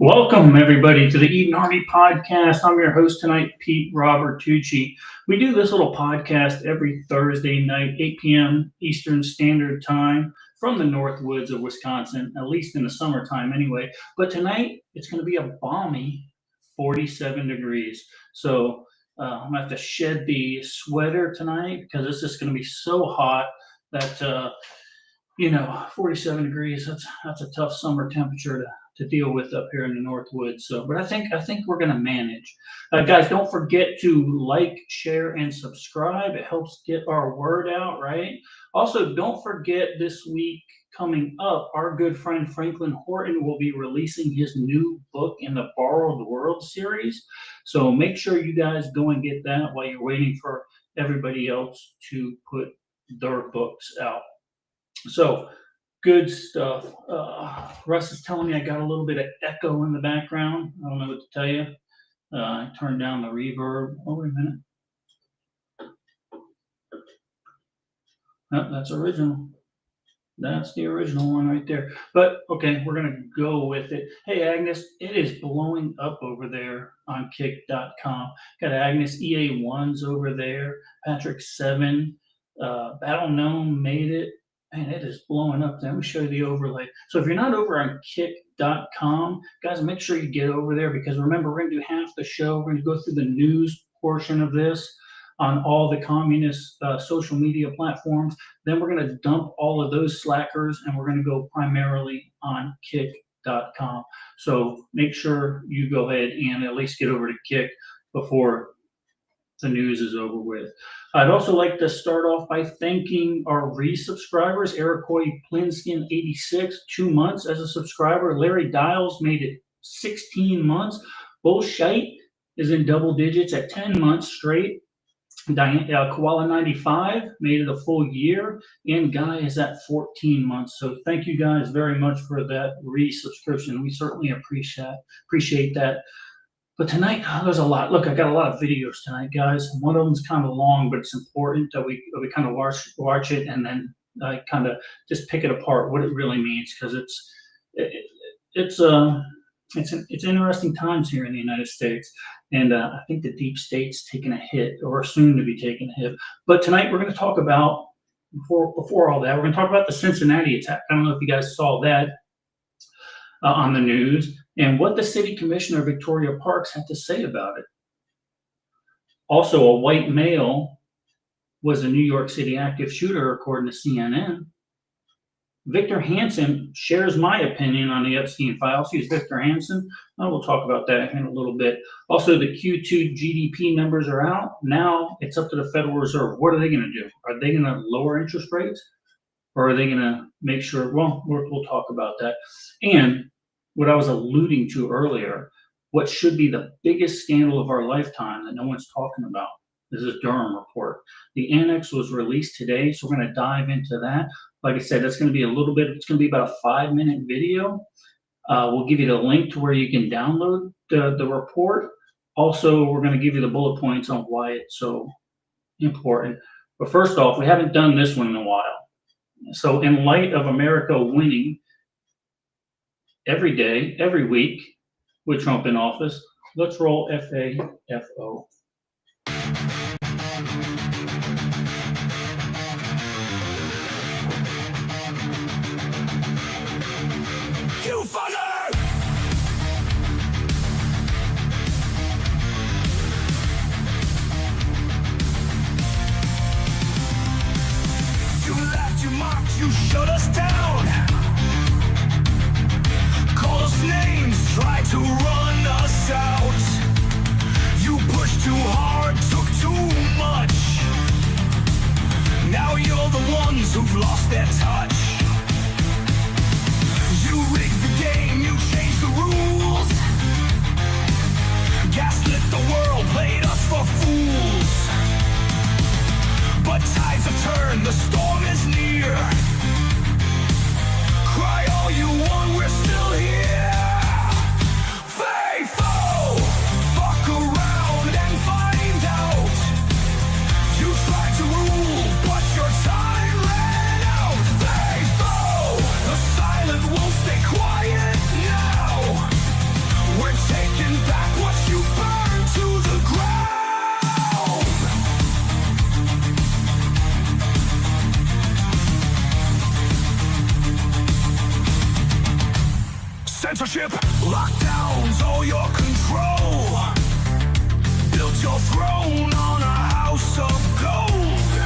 Welcome, everybody, to the Eden Army Podcast. I'm your host tonight, Pete Robertucci. We do this little podcast every Thursday night, 8 p.m. Eastern Standard Time from the North Woods of Wisconsin, at least in the summertime anyway. But tonight, it's going to be a balmy 47 degrees. So I'm going to have to shed the sweater tonight because it's just going to be so hot that, 47 degrees, that's a tough summer temperature to deal with up here in the North Woods. So, but I think we're going to manage. Guys, don't forget to like, share, and subscribe. It helps get our word out, right? Also, don't forget this week coming up, our good friend Franklin Horton will be releasing his new book in the Borrowed World series. So make sure you guys go and get that while you're waiting for everybody else to put their books out. So, good stuff. Russ is telling me I got a little bit of echo in the background. I don't know what to tell you. I turned down the reverb. Oh, wait a minute. Oh, that's original. That's the original one right there. But, okay, we're going to go with it. Hey, Agnes, it is blowing up over there on kick.com. Got Agnes EA1's over there. Patrick 7. Battle Gnome made it. Man, it is blowing up. Let me show you the overlay. So if you're not over on kick.com, guys, make sure you get over there because remember, we're going to do half the show. We're going to go through the news portion of this on all the communist social media platforms. Then we're going to dump all of those slackers and we're going to go primarily on kick.com. So make sure you go ahead and at least get over to Kick before the news is over with. I'd also like to start off by thanking our resubscribers. Ericoy Plinskin 86, 2 months as a subscriber. Larry Dials made it 16 months. Bullshite is in double digits at 10 months straight. Koala 95 made it a full year, and Guy is at 14 months. So thank you guys very much for that resubscription. We certainly appreciate that. But tonight, there's a lot. Look, I got a lot of videos tonight, guys. One of them's kind of long, but it's important that we kind of watch it and then kind of just pick it apart, what it really means, because it's interesting times here in the United States, and I think the deep state's taking a hit, or soon to be taking a hit. But tonight, we're going to talk about before all that, we're going to talk about the Cincinnati attack. I don't know if you guys saw that on the news, and what the city commissioner, Victoria Parks, had to say about it. Also, a white male was a New York City active shooter, according to CNN. Victor Hansen shares my opinion on the Epstein Files. He's Victor Hansen. We'll talk about that in a little bit. Also, the Q2 GDP numbers are out. Now it's up to the Federal Reserve. What are they going to do? Are they going to lower interest rates? Or are they going to make sure? Well, we'll talk about that. And what I was alluding to earlier, what should be the biggest scandal of our lifetime that no one's talking about. This is Durham report. The annex was released today, so we're going to dive into that. Like I said, that's going to be it's going to be about a 5-minute video. We'll give you the link to where you can download the report. Also, we're going to give you the bullet points on why it's so important. But first off, we haven't done this one in a while. So in light of America winning every day, every week, with Trump in office, let's roll FAFO. You fucker! You laughed, you mocked, you shut us down. Call us names, try to run us out. You pushed too hard, took too much. Now you're the ones who've lost their touch. You rigged the game, you changed the rules. Gaslit the world, played us for fools. But tides have turned, the storm is near. Cry all you want, we're still here. Faithful, fuck around and find out. You tried to rule, but your time ran out. Faithful. censorship, lockdowns, all your control. Built your throne on a house of gold.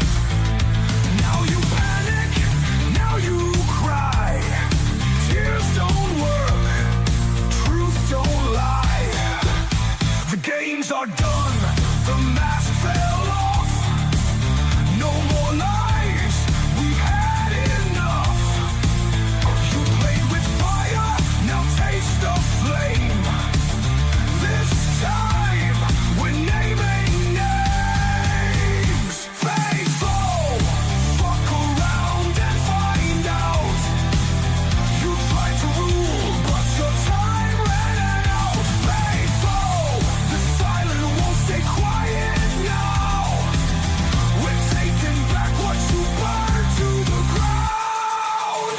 Now you panic, now you cry. Tears don't work, truth don't lie. The games are done, the mask fell off. No more lies, we've had enough. You played with fire, now taste the flame. This time, we're naming names. Faithful, fuck around and find out. You tried to rule, but your time ran out. Faithful, the silent won't stay quiet now. We're taking back what you burned to the ground.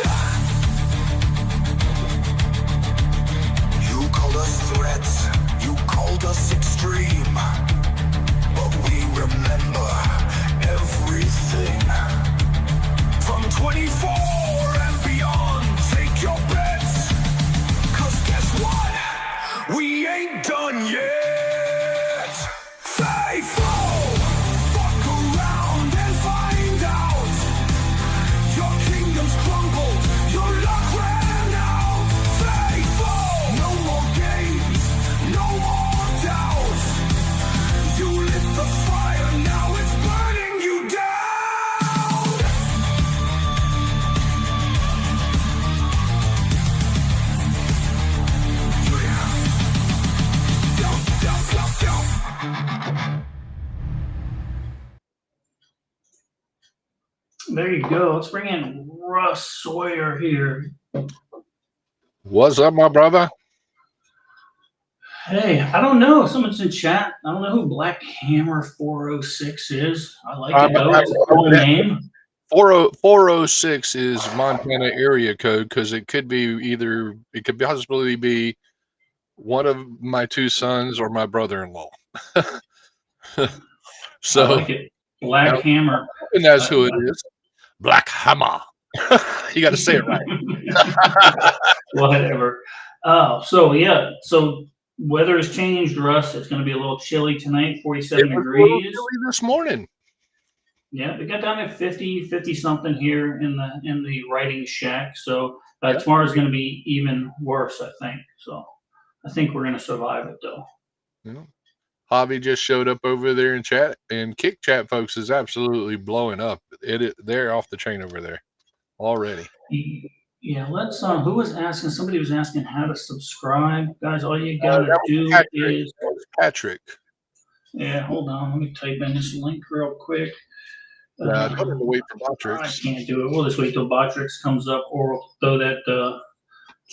You called us threats, you called us extreme, but we remember everything. From 24 and beyond, take your bets, 'cause guess what? We ain't done yet. Faithful, fuck around and find out. Your kingdom's crumbled, your luck ran out. Faithful, no more games, no more doubts. You lit the fire, now it's burning you down. There you go. Let's bring in Russ Sawyer here. What's up, my brother? Hey, I don't know. Someone's in chat. I don't know who Black Hammer 406 is. I like it though. It's a cool name. 406 is Montana area code because it could be either, it could possibly be one of my two sons or my brother-in-law. So, I like it. Black Hammer. And that's who it is. Black Hammer. You got to say it right. Whatever. So yeah. So weather has changed, Russ. It's going to be a little chilly tonight. 47 It was a degrees. little chilly this morning. Yeah, we got down at 50 something here in the writing shack. So tomorrow's going to be even worse, I think. So I think we're going to survive it though. Yeah. Javi just showed up over there in chat, and Kick Chat, folks, is absolutely blowing up. They're off the chain over there already. Yeah, let's. Who was asking? Somebody was asking how to subscribe, guys. All you gotta do is Patrick. Yeah, hold on. Let me type in this link real quick. Don't have to wait for Botrix. I can't do it. We'll just wait till Botrix comes up, or we'll throw that.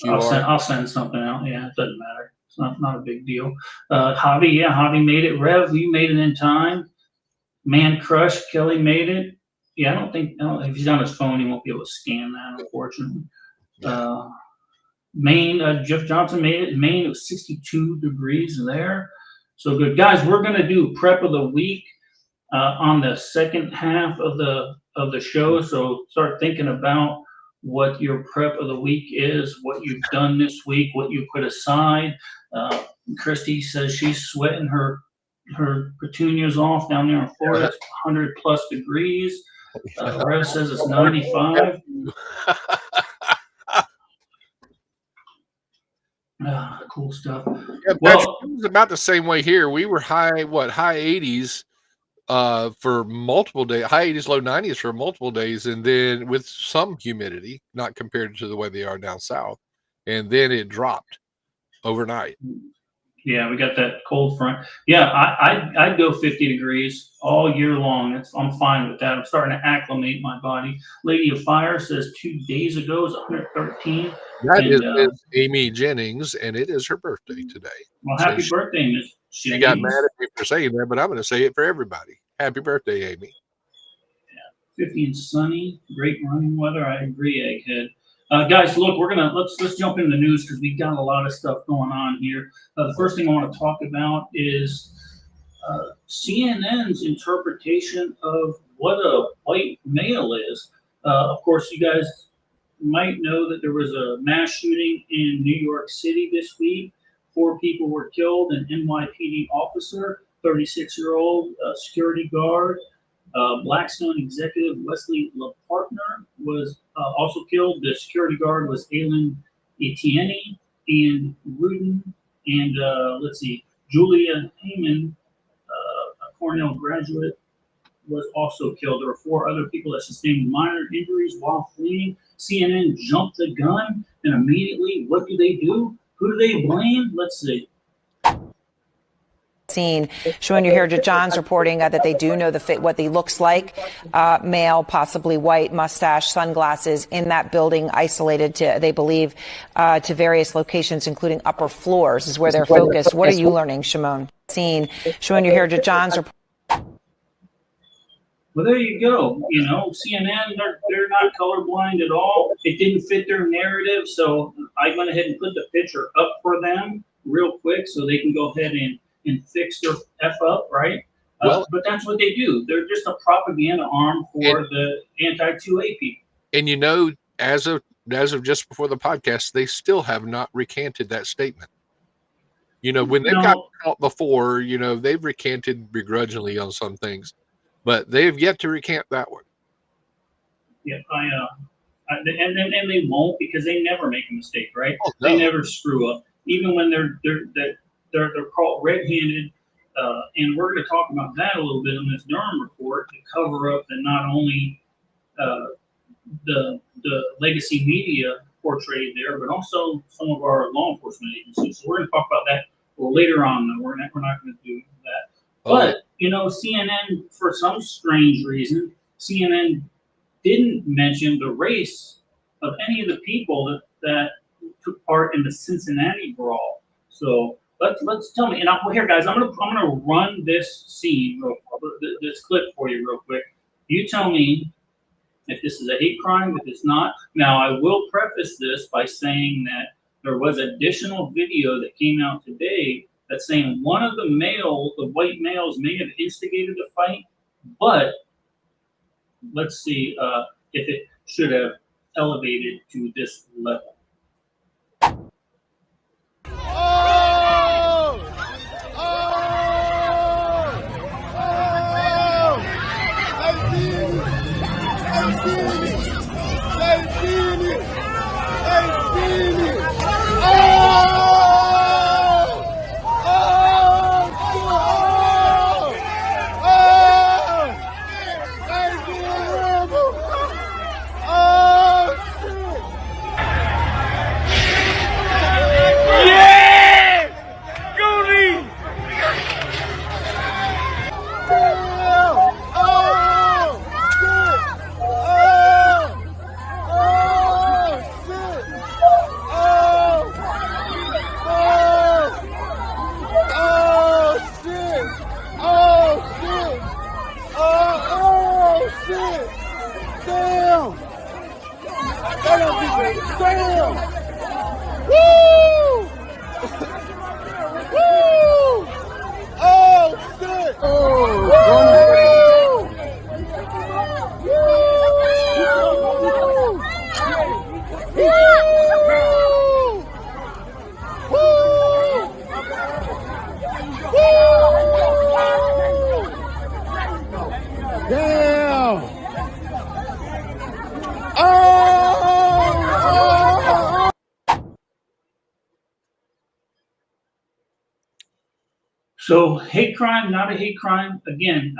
I'll send something out. Yeah, it doesn't matter. It's not a big deal. Javi made it. Rev, you made it in time. Man Crush, Kelly made it. Yeah, I don't think if he's on his phone, he won't be able to scan that, unfortunately. Maine, Jeff Johnson made it. In Maine, it was 62 degrees there. So good. Guys, we're going to do prep of the week on the second half of the show. So start thinking about what your prep of the week is, what you've done this week, what you put aside. Christy says she's sweating her petunias off down there in Florida. It's 100 plus degrees. Rev says it's 95. Cool stuff. Yeah, well, it was about the same way here. We were high 80s for multiple days, high 80s, low 90s for multiple days, and then with some humidity, not compared to the way they are down south, and then it dropped overnight. Yeah, we got that cold front. Yeah, I'd go 50 degrees all year long. I'm fine with that. I'm starting to acclimate my body. Lady of Fire says 2 days ago is 113. That is Miss Amy Jennings, and it is her birthday today. Well, happy birthday, Miss Jennings. She got mad at me for saying that, but I'm going to say it for everybody. Happy birthday, Amy. Yeah, 50 and sunny, great running weather. I agree, Egghead. Guys, look, let's jump into the news because we've got a lot of stuff going on here. The first thing I want to talk about is CNN's interpretation of what a white male is. Of course, you guys might know that there was a mass shooting in New York City this week. 4 people were killed. An NYPD officer, 36-year-old security guard, Blackstone executive Wesley LaPartner was also killed. The security guard was Alan Etienne and Rudin. And let's see, Julia Heyman, a Cornell graduate, was also killed. There were 4 other people that sustained minor injuries while fleeing. CNN jumped the gun, and immediately, what do? Who do they blame? Let's see. Scene showing you here, John's reporting that they do know what he looks like, male, possibly white, mustache, sunglasses, in that building, isolated to, they believe, to various locations, including upper floors, is where they're focused. What are you learning, Shimon? Scene showing you here, John's reporting. Well, there you go. You know, CNN, they're not colorblind at all. It didn't fit their narrative, so I went ahead and put the picture up for them real quick so they can go ahead and fix their F up, right? But that's what they do. They're just a propaganda arm for the anti-2A people. And you know, as of just before the podcast, they still have not recanted that statement. You know, when they've got caught before, you know, they've recanted begrudgingly on some things, but they have yet to recant that one. Yeah, and they won't, because they never make a mistake, right? Oh, no. They never screw up, even when they're caught red-handed. And we're going to talk about that a little bit in this Durham report, to cover up that not only the legacy media portrayed there, but also some of our law enforcement agencies. So we're going to talk about that later on. Though. We're not going to do that. But, you know, CNN, for some strange reason, CNN didn't mention the race of any of the people that took part in the Cincinnati brawl. So let's tell me. And here, guys, I'm gonna run this scene, this clip for you real quick. You tell me if this is a hate crime, if it's not. Now, I will preface this by saying that there was additional video that came out today that's saying one of the white males, may have instigated the fight, but let's see if it should have elevated to this level. So hate crime, not a hate crime. Again,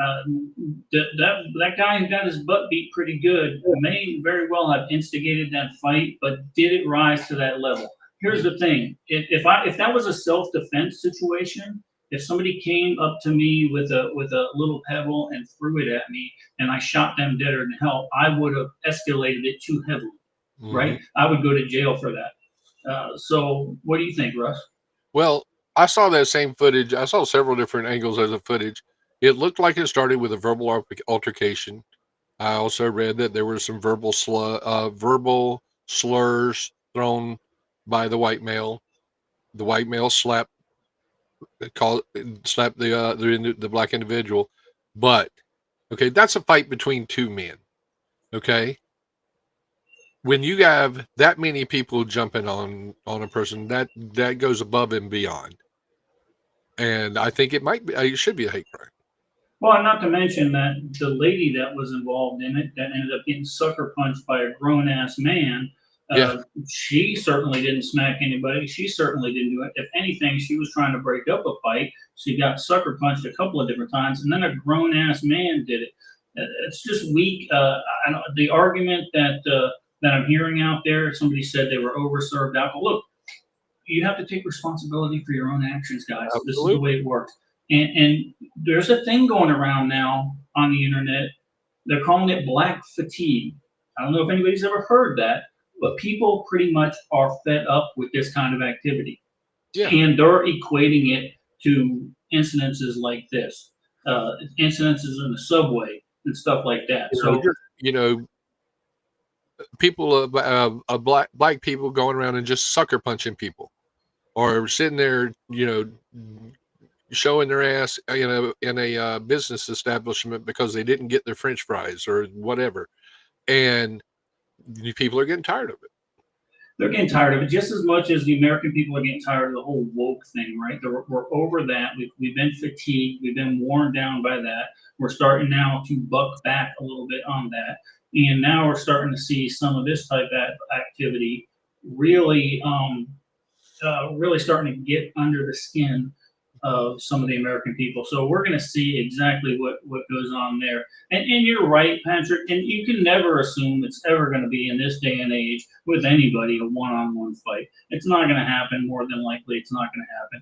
that guy who got his butt beat pretty good may very well have instigated that fight, but did it rise to that level? Here's the thing: if that was a self-defense situation, if somebody came up to me with a little pebble and threw it at me, and I shot them deader than hell, I would have escalated it too heavily, right? I would go to jail for that. So what do you think, Russ? Well, I saw that same footage. I saw several different angles of the footage. It looked like it started with a verbal altercation. I also read that there were some verbal slurs thrown by the white male. The white male slapped the black individual. But okay, that's a fight between two men. Okay, when you have that many people jumping on a person, that goes above and beyond. And I think it should be a hate crime. Well, not to mention that the lady that was involved in it, that ended up getting sucker punched by a grown ass man. Yeah. She certainly didn't smack anybody. She certainly didn't do it. If anything, she was trying to break up a fight. She got sucker punched a couple of different times, and then a grown ass man did it. It's just weak. The argument that I'm hearing out there, somebody said they were overserved alcohol. Look, you have to take responsibility for your own actions, guys. Absolutely. This is the way it works. And there's a thing going around now on the internet. They're calling it black fatigue. I don't know if anybody's ever heard that, but people pretty much are fed up with this kind of activity. Yeah. And they're equating it to incidences like this, incidences in the subway and stuff like that. People, black people going around and just sucker punching people, or sitting there, showing their ass in a business establishment because they didn't get their French fries or whatever, and people are getting tired of it. They're getting tired of it just as much as the American people are getting tired of the whole woke thing, right? We're over that. We've been fatigued. We've been worn down by that. We're starting now to buck back a little bit on that. And now we're starting to see some of this type of activity really, really starting to get under the skin of some of the American people. So we're going to see exactly what goes on there. And you're right, Patrick, and you can never assume it's ever going to be in this day and age with anybody a one-on-one fight. It's not going to happen. More than likely, it's not going to happen.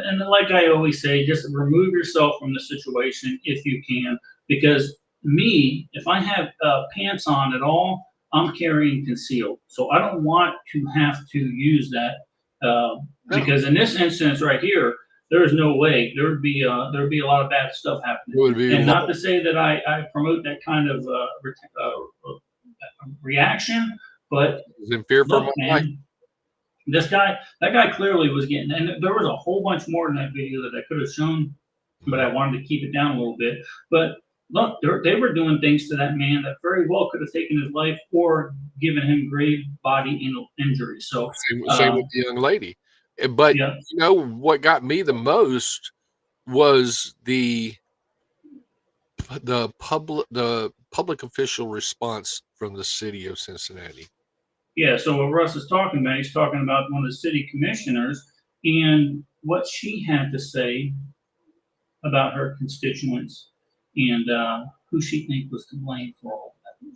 And like I always say, just remove yourself from the situation if you can, because me, if I have pants on at all, I'm carrying concealed. So I don't want to have to use that because in this instance right here, there is no way there would be a lot of bad stuff happening. And not to say that I promote that kind of reaction, but in fear for look, my life. That guy clearly was getting, and there was a whole bunch more in that video that I could have shown, but I wanted to keep it down a little bit. But look, they were doing things to that man that very well could have taken his life or given him grave body injury. So same with the young lady. But what got me the most was the public official response from the city of Cincinnati. Yeah, so what Russ is talking about, he's talking about one of the city commissioners and what she had to say about her constituents and who she thinks was to blame for all that.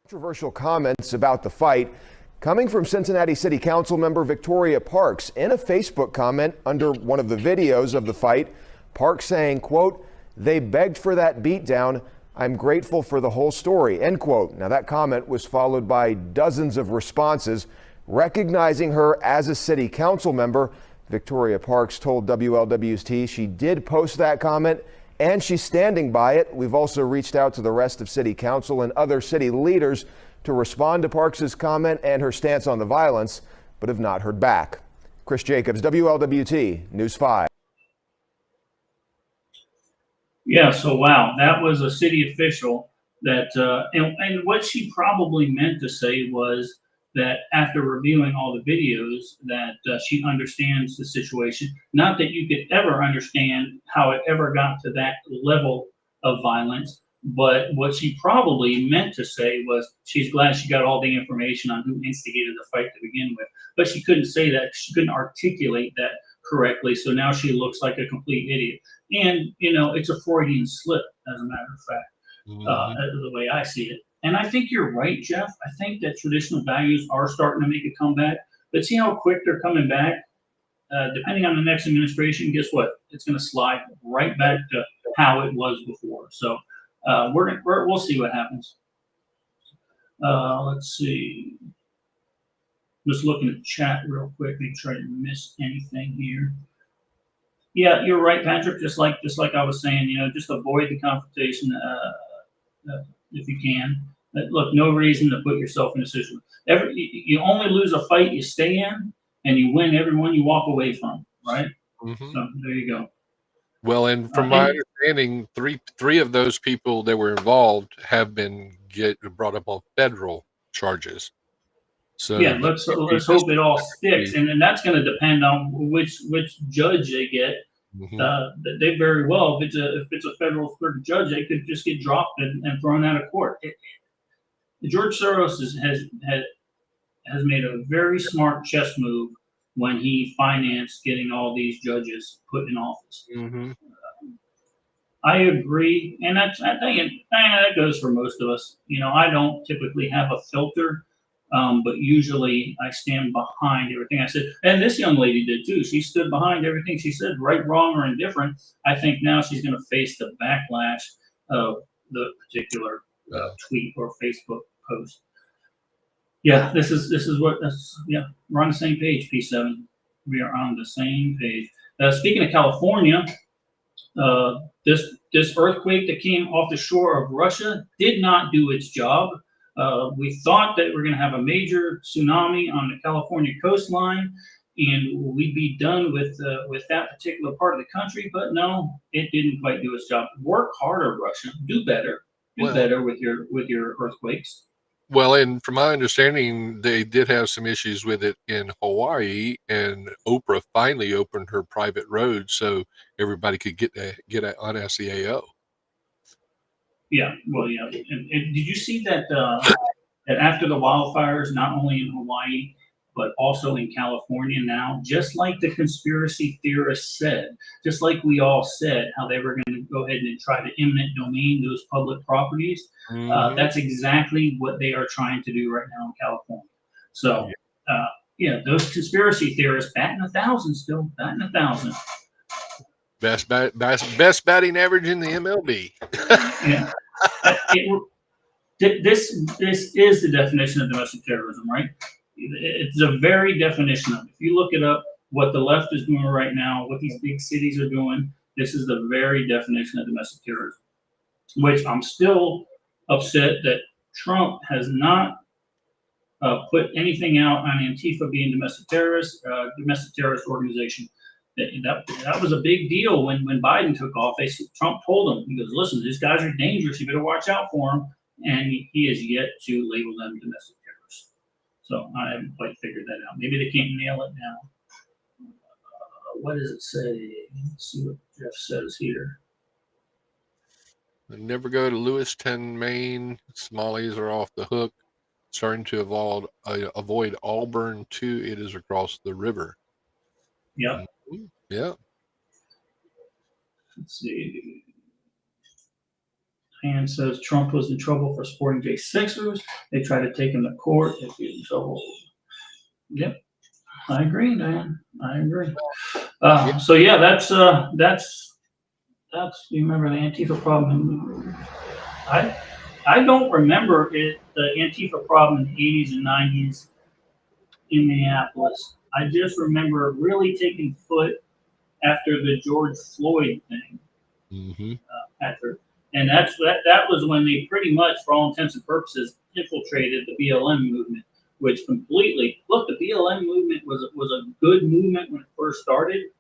Controversial comments about the fight coming from Cincinnati City Council member Victoria Parks. In a Facebook comment under one of the videos of the fight, Parks saying, quote, "They begged for that beatdown. I'm grateful for the whole story," end quote. Now that comment was followed by dozens of responses. Recognizing her as a city council member, Victoria Parks told WLWT she did post that comment and she's standing by it. We've also reached out to the rest of city council and other city leaders to respond to Parks's comment and her stance on the violence, but have not heard back. Chris Jacobs, WLWT News 5. Yeah, so wow, that was a city official that, and what she probably meant to say was that after reviewing all the videos that she understands the situation. Not that you could ever understand how it ever got to that level of violence, but what she probably meant to say was she's glad she got all the information on who instigated the fight to begin with. But she couldn't say that. She couldn't articulate that correctly. So now she looks like a complete idiot. And, it's a Freudian slip, as a matter of fact, the way I see it. And I think you're right, Jeff. I think that traditional values are starting to make a comeback. But see how quick they're coming back? Depending on the next administration, guess what? It's going to slide right back to how it was before. So we'll see what happens. Let's see. Just looking at the chat real quick, make sure I didn't miss anything here. Yeah, you're right, Patrick. Just like I was saying, just avoid the confrontation if you can. Look, no reason to put yourself in a situation. You only lose a fight you stay in, and you win every one you walk away from, right? Mm-hmm. So there you go. Well, and from my understanding, three of those people that were involved have been brought up on federal charges. So Yeah, let's hope it all sticks, and then that's going to depend on which judge they get. They very well, if it's a federal court judge, they could just get dropped and thrown out of court. George Soros has made a very smart chess move when he financed getting all these judges put in office. I agree, and I think that goes for most of us. You know, I don't typically have a filter, but usually I stand behind everything I said. And this young lady did too. She stood behind everything she said, right, wrong, or indifferent. I think now she's going to face the backlash of the particular tweet or Facebook post. Yeah, this is what yeah, we're on the same page, P7. We are on the same page. Speaking of California, this earthquake that came off the shore of Russia did not do its job. We thought that we're going to have a major tsunami on the California coastline, and we'd be done with that particular part of the country. But no, it didn't quite do its job. Work harder, Russia. Do better. Do better with your earthquakes. Well, and from my understanding, they did have some issues with it in Hawaii, and Oprah finally opened her private road so everybody could get on SEAO. Yeah, well, yeah. And did you see that that after the wildfires, not only in Hawaii but also in California now, just like the conspiracy theorists said, just like we all said, how they were going to go ahead and try to eminent domain those public properties. That's exactly what they are trying to do right now in California. So, yeah, those conspiracy theorists batting 1,000 still, batting 1,000. Best batting average in the MLB. Yeah. This is the definition of domestic terrorism, right? It's a very definition of it. If you look it up, what the left is doing right now, what these big cities are doing, this is the very definition of domestic terrorism, which I'm still upset that Trump has not put anything out on Antifa being domestic terrorist organization. That was a big deal when Biden took office. Trump told him, he goes, listen, these guys are dangerous. You better watch out for them. And he has yet to label them domestic terrorists. So I haven't quite figured that out. Maybe they can't nail it now. What does it say? Let's see what Jeff says here. Never go to Lewiston, Maine. Somalis are off the hook. Starting to avoid Auburn too. It is across the river. Yep. Yeah. Let's see. And says Trump was in trouble for supporting J6ers. They tried to take him to court if he was in trouble. Yep. I agree, Dan. I agree. So yeah, that's you remember the Antifa problem. I don't remember the Antifa problem in the 80s and 90s in Minneapolis. I just remember really taking foot after the George Floyd thing. And that was when they pretty much, for all intents and purposes, infiltrated the BLM movement, which completely, look, the BLM movement was a good movement when it first started.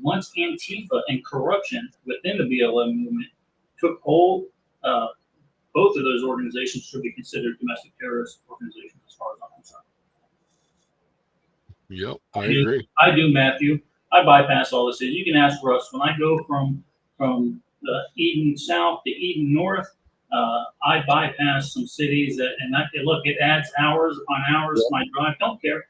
Once Antifa and corruption within the BLM movement took hold, both of those organizations should be considered domestic terrorist organizations as far as I'm concerned. Yep, I agree. I do, Matthew. I bypass all this. You can ask Russ. When I go from Eden South to Eden North, I bypass some cities look, it adds hours on hours to my drive. Don't care.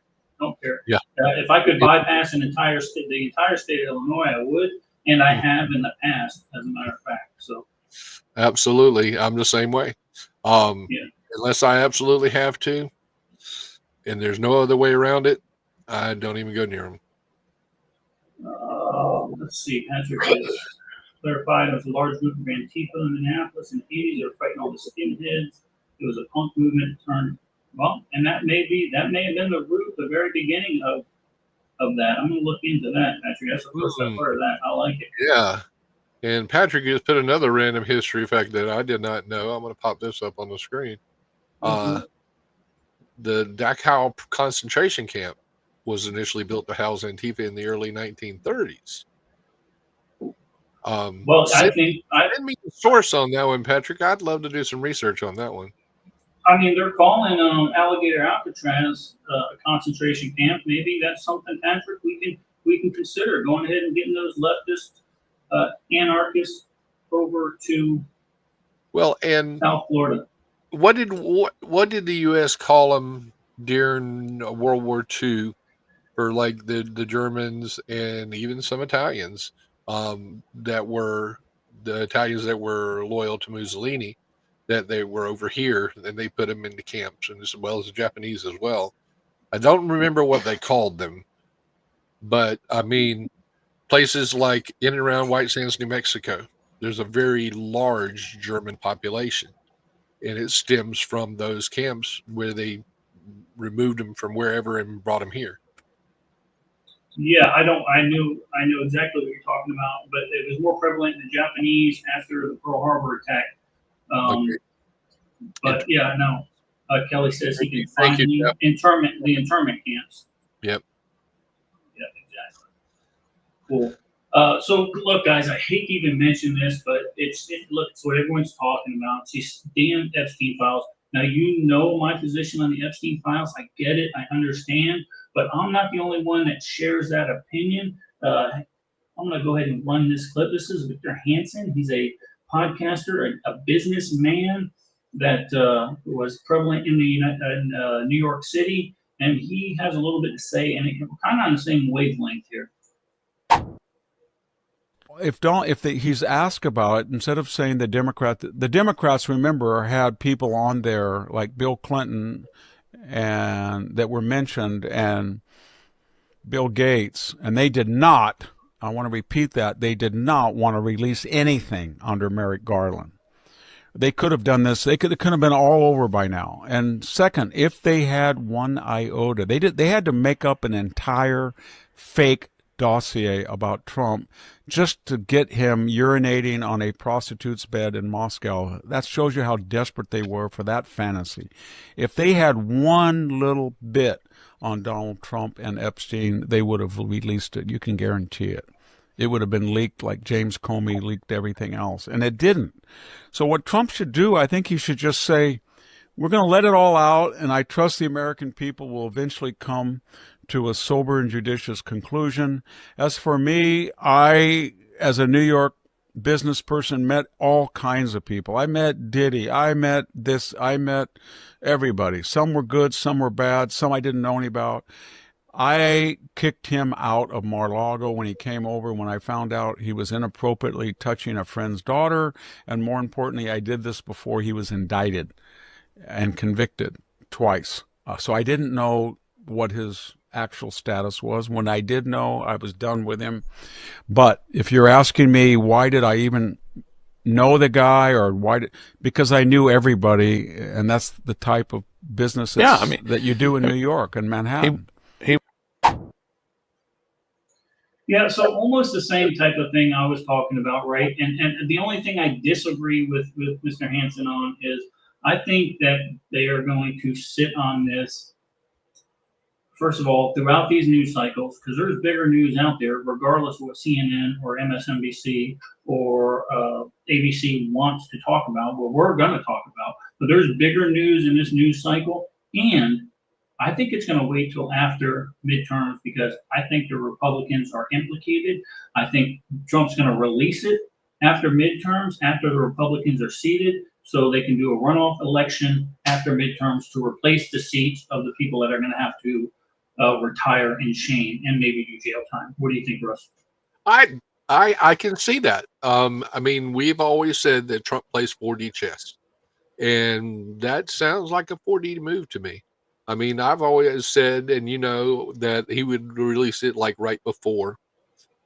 Yeah. If I could bypass the entire state of Illinois, I would, and I have in the past, as a matter of fact. So. Absolutely, I'm the same way. Unless I absolutely have to, and there's no other way around it, I don't even go near them. Let's see. Patrick has clarified there was a large group of Antifa in Minneapolis in the 80s. They were fighting all the skinheads. It was a punk movement turned. Well, and that may have been the very beginning of that. I'm going to look into that, Patrick. That's the first I've heard of that. I like it. Yeah. And Patrick has put another random history fact that I did not know. I'm going to pop this up on the screen. The Dachau concentration camp was initially built to house Antifa in the early 1930s. I think I didn't mean to source on that one, Patrick. I'd love to do some research on that one. I mean, they're calling Alligator Alcatraz a concentration camp. Maybe that's something, Patrick, we can consider going ahead and getting those leftist anarchists over to and South Florida. what did the U.S. call them during World War II for like the Germans and even some Italians that were the Italians that were loyal to Mussolini, that they were over here and they put them into camps, and as well as the Japanese as well. I don't remember what they called them, but I mean places like in and around White Sands, New Mexico, there's a very large German population, and it stems from those camps where they removed them from wherever and brought them here. Yeah, I know exactly what you're talking about, but it was more prevalent in the Japanese after the Pearl Harbor attack. Okay. But yeah, no. Kelly says he can Thank find you, the internment camps. Yep. Yeah, exactly. Cool. So look, guys, I hate to even mention this, but it's what everyone's talking about. It's these damn Epstein files. Now you know my position on the Epstein files. I get it. I understand. But I'm not the only one that shares that opinion. I'm going to go ahead and run this clip. This is Victor Hansen. He's a podcaster, a businessman that was prevalent in New York City, and he has a little bit to say, and we're kind of on the same wavelength here. He's asked about it, instead of saying the Democrats, remember, had people on there like Bill Clinton and that were mentioned, and Bill Gates, and they did not, I want to repeat that, they did not want to release anything under Merrick Garland. They could have done this. It could have been all over by now. And second, if they had one iota, they had to make up an entire fake dossier about Trump just to get him urinating on a prostitute's bed in Moscow. That shows you how desperate they were for that fantasy. If they had one little bit on Donald Trump and Epstein, they would have released it. You can guarantee it. It would have been leaked like James Comey leaked everything else, and it didn't. So what Trump should do, I think he should just say, we're going to let it all out, and I trust the American people will eventually come to a sober and judicious conclusion. As for me, I, as a New York business person, met all kinds of people. I met Diddy. I met everybody. Some were good, some were bad, some I didn't know any about. I kicked him out of Mar-a-Lago when he came over, when I found out he was inappropriately touching a friend's daughter. And more importantly, I did this before he was indicted and convicted twice. So I didn't know what his actual status was. When I did know, I was done with him. But if you're asking me, why did I even know the guy, or because I knew everybody, and that's the type of business that you do in New York and Manhattan. Yeah, so almost the same type of thing I was talking about, right? And the only thing I disagree with Mr. Hansen on is I think that they are going to sit on this, first of all, throughout these news cycles, because there's bigger news out there, regardless of what CNN or MSNBC or ABC wants to talk about, what we're going to talk about. But there's bigger news in this news cycle, and I think it's going to wait till after midterms, because I think the Republicans are implicated. I think Trump's going to release it after midterms, after the Republicans are seated, so they can do a runoff election after midterms to replace the seats of the people that are going to have to retire in shame and maybe do jail time. What do you think, Russ? I can see that. I mean, we've always said that Trump plays 4D chess, and that sounds like a 4D move to me. I mean, I've always said, and you know, that he would release it like right before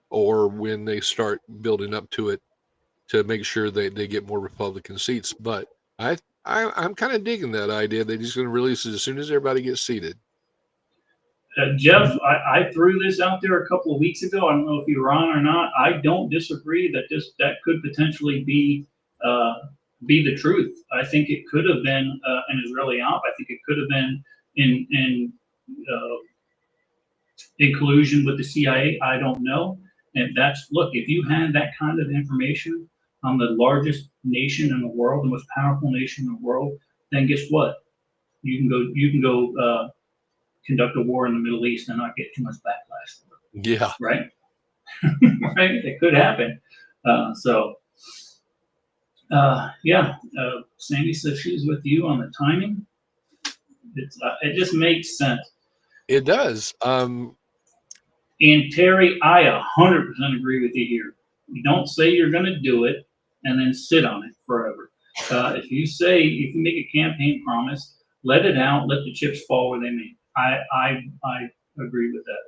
or when they start building up to it to make sure they get more Republican seats. But I'm kind of digging that idea that he's going to release it as soon as everybody gets seated. Jeff, I threw this out there a couple of weeks ago. I don't know if you were on or not. I don't disagree that that could potentially be the truth. I think it could have been an Israeli op. I think it could have been in collusion with the CIA. I don't know. And if you had that kind of information on the largest nation in the world, the most powerful nation in the world, then guess what? You can go conduct a war in the Middle East and not get too much backlash. Yeah. Right? Right? It could happen. Sandy says she's with you on the timing. It just makes sense. It does. And Terry, I 100% agree with you here. You don't say you're going to do it and then sit on it forever. If you make a campaign promise, let it out, let the chips fall where they may. I agree with that.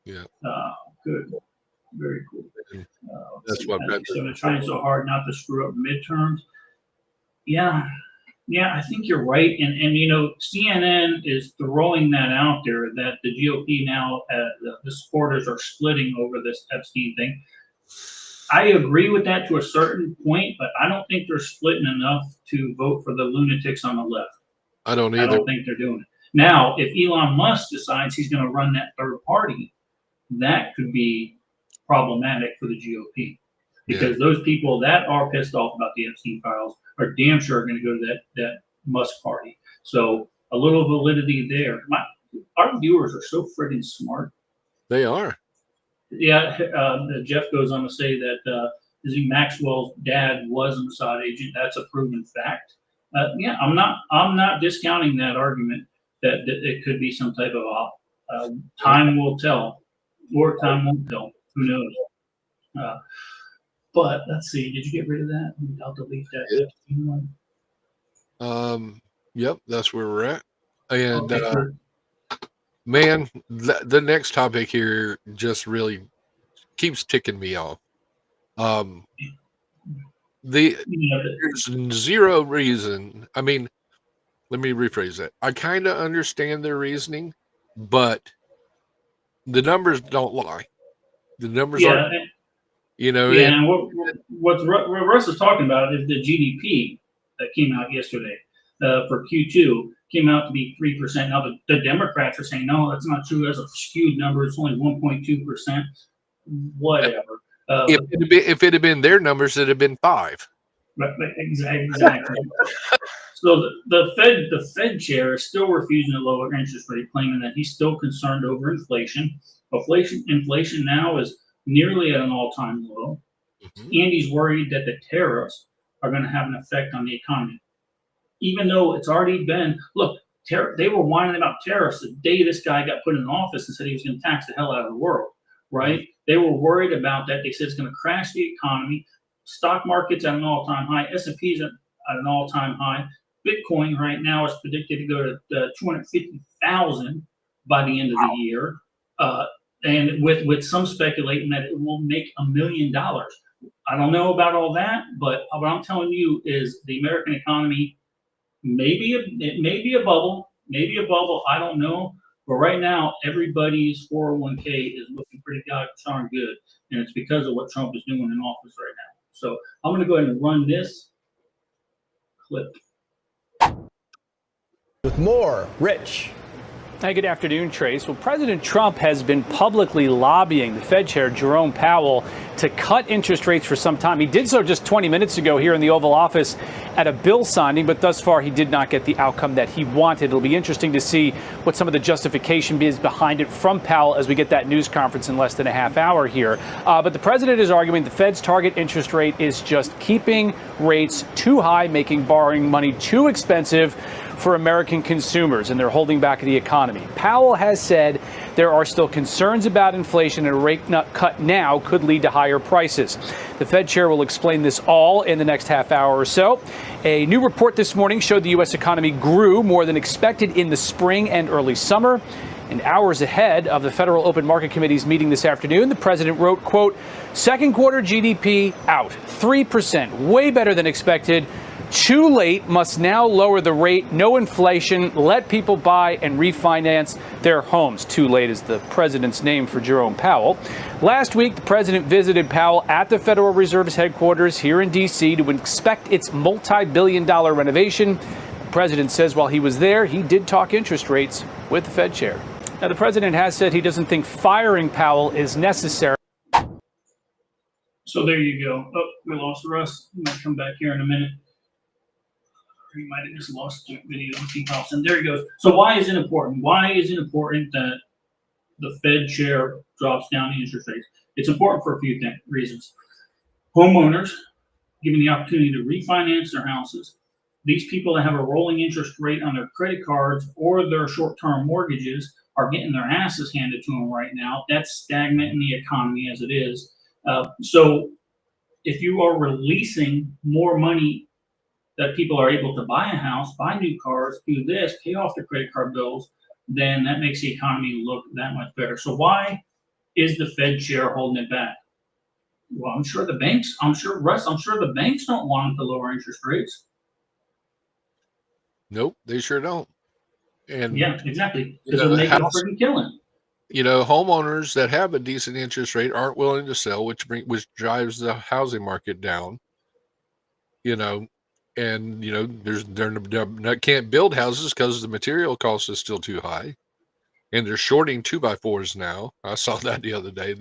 Yeah. Good. Very cool. That's what they're trying so hard not to screw up midterms. Yeah, I think you're right. And CNN is throwing that out there that the GOP now, the supporters are splitting over this Epstein thing. I agree with that to a certain point, but I don't think they're splitting enough to vote for the lunatics on the left. I don't either. I don't think they're doing it. Now, if Elon Musk decides he's going to run that third party, that could be problematic for the GOP, because those people that are pissed off about the Epstein Files are damn sure going to go to that Musk party. So a little validity there. Our viewers are so friggin' smart. They are. Yeah. Jeff goes on to say that Maxwell's dad was a Mossad agent. That's a proven fact. I'm not discounting that argument that it could be some type of time will tell, or time won't tell. Who knows? But let's see. Did you get rid of that? I'll delete that. Yep, that's where we're at. And Okay, man, the next topic here just really keeps ticking me off. There's zero reason. I mean, let me rephrase that. I kind of understand their reasoning, but the numbers don't lie. The numbers are, and what Russ is talking about is the GDP that came out yesterday for Q2 came out to be 3%. Now the Democrats are saying, no, that's not true. That's a skewed number. It's only 1.2%. Whatever. If it had been their numbers, it'd have been 5%. Exactly. So the Fed chair is still refusing to lower interest rate, claiming that he's still concerned over inflation. Inflation now is nearly at an all-time low, and he's worried that the tariffs are going to have an effect on the economy. Even though it's already been, they were whining about tariffs the day this guy got put in office and said he was going to tax the hell out of the world, right? They were worried about that. They said it's going to crash the economy. Stock market's at an all-time high. S&P's at an all-time high. Bitcoin right now is predicted to go to 250,000 by the end of the year. And with some speculating that it will make $1 million. I don't know about all that, but what I'm telling you is the American economy, it may be a bubble, I don't know. But right now, everybody's 401k is looking pretty darn good. And it's because of what Trump is doing in office right now. So I'm going to go ahead and run this clip. With more, Rich. Hey, good afternoon, Trace. Well, President Trump has been publicly lobbying the Fed Chair, Jerome Powell, to cut interest rates for some time. He did so just 20 minutes ago here in the Oval Office at a bill signing, but thus far he did not get the outcome that he wanted. It'll be interesting to see what some of the justification is behind it from Powell as we get that news conference in less than a half hour here. But the president is arguing the Fed's target interest rate is just keeping rates too high, making borrowing money too expensive for American consumers, and they're holding back the economy. Powell has said there are still concerns about inflation, and a rate cut now could lead to higher prices. The Fed chair will explain this all in the next half hour or so. A new report this morning showed the U.S. economy grew more than expected in the spring and early summer. And hours ahead of the Federal Open Market Committee's meeting this afternoon, the president wrote, quote, second quarter GDP out 3%, way better than expected. Too late, must now lower the rate, no inflation, let people buy and refinance their homes. Too late is the president's name for Jerome Powell. Last week, the president visited Powell at the Federal Reserve's headquarters here in D.C. to inspect its multi-billion-dollar renovation. The president says while he was there, he did talk interest rates with the Fed chair. Now, the president has said he doesn't think firing Powell is necessary. So there you go. Oh, we lost Russ. He might come back here in a minute. He might have just lost the video. He pops and there he goes. So why is it important? Why is it important that the Fed chair drops down the interest rates? It's important for a few reasons. Homeowners given the opportunity to refinance their houses. These people that have a rolling interest rate on their credit cards or their short-term mortgages are getting their asses handed to them right now. That's stagnant in the economy as it is. So if you are releasing more money that people are able to buy a house, buy new cars, do this, pay off their credit card bills, then that makes the economy look that much better. So why is the Fed chair holding it back? Well, I'm sure the banks don't want them to lower interest rates. Nope, they sure don't. And yeah, exactly. Because it'll make a freaking killing. You know, homeowners that have a decent interest rate aren't willing to sell, which drives the housing market down. You know, and you know, they can't build houses because the material cost is still too high, and they're shorting 2x4s now. I saw that the other day.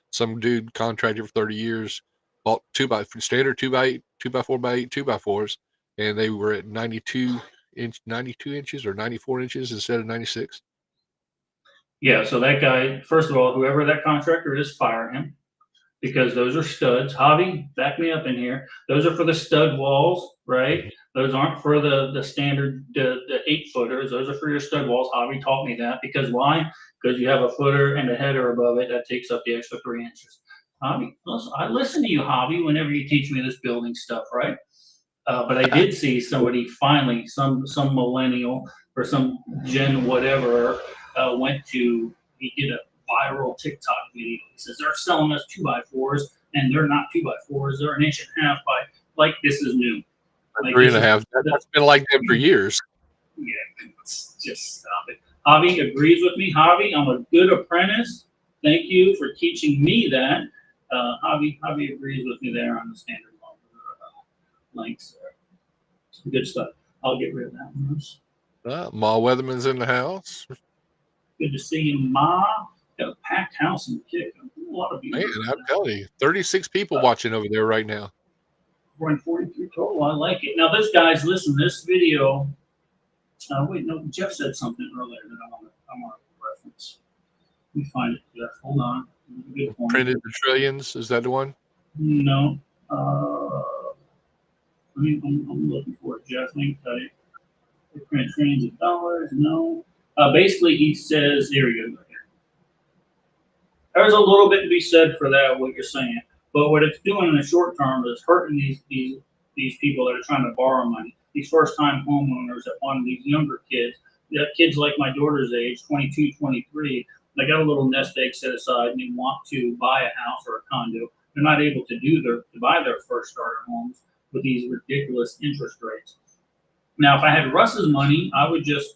Some dude contracted for 30 years, bought standard 2x8, 2x4x8, 2x4s, and they were at 92 inches or 94 inches instead of 96. Yeah, so that guy, first of all, whoever that contractor is, fire him, because those are studs. Javi, back me up in here. Those are for the stud walls, right? Those aren't for the standard the 8-footers. Those are for your stud walls. Javi taught me that. Because why? Because you have a footer and a header above it that takes up the extra 3 inches. Javi, I listen to you, Javi, whenever you teach me this building stuff, right? But I did see somebody finally, some millennial or some gen whatever, he did a viral TikTok video. He says they're selling us 2x4s and they're not 2x4s. They're 1.5 inches by, like this is new. Like 3.5. That's been like that for years. Yeah, just stop it. Javi agrees with me. Javi, I'm a good apprentice. Thank you for teaching me that. Javi agrees with me there on the standard links there. Good stuff. I'll get rid of that one. Ma Weatherman's in the house. Good to see you, Ma. Got a packed house in the kick. A lot of people. Man, I'm telling you, 36 people watching over there right now. We're in 43 total. I like it. Now, guys, listen, this video. Wait, no, Jeff said something earlier that I want to reference. Let me find it, Jeff. Hold on. Good point. Printed the trillions. Is that the one? No. I'm looking for it, Jeff. Let me tell you. They print trillions of dollars. No. Basically, he says, here we go. There's a little bit to be said for that, what you're saying. But what it's doing in the short term is hurting these people that are trying to borrow money. These first-time homeowners that want these younger kids. Kids like my daughter's age, 22, 23, they got a little nest egg set aside and they want to buy a house or a condo. They're not able to buy their first starter homes with these ridiculous interest rates. Now, if I had Russ's money, I would just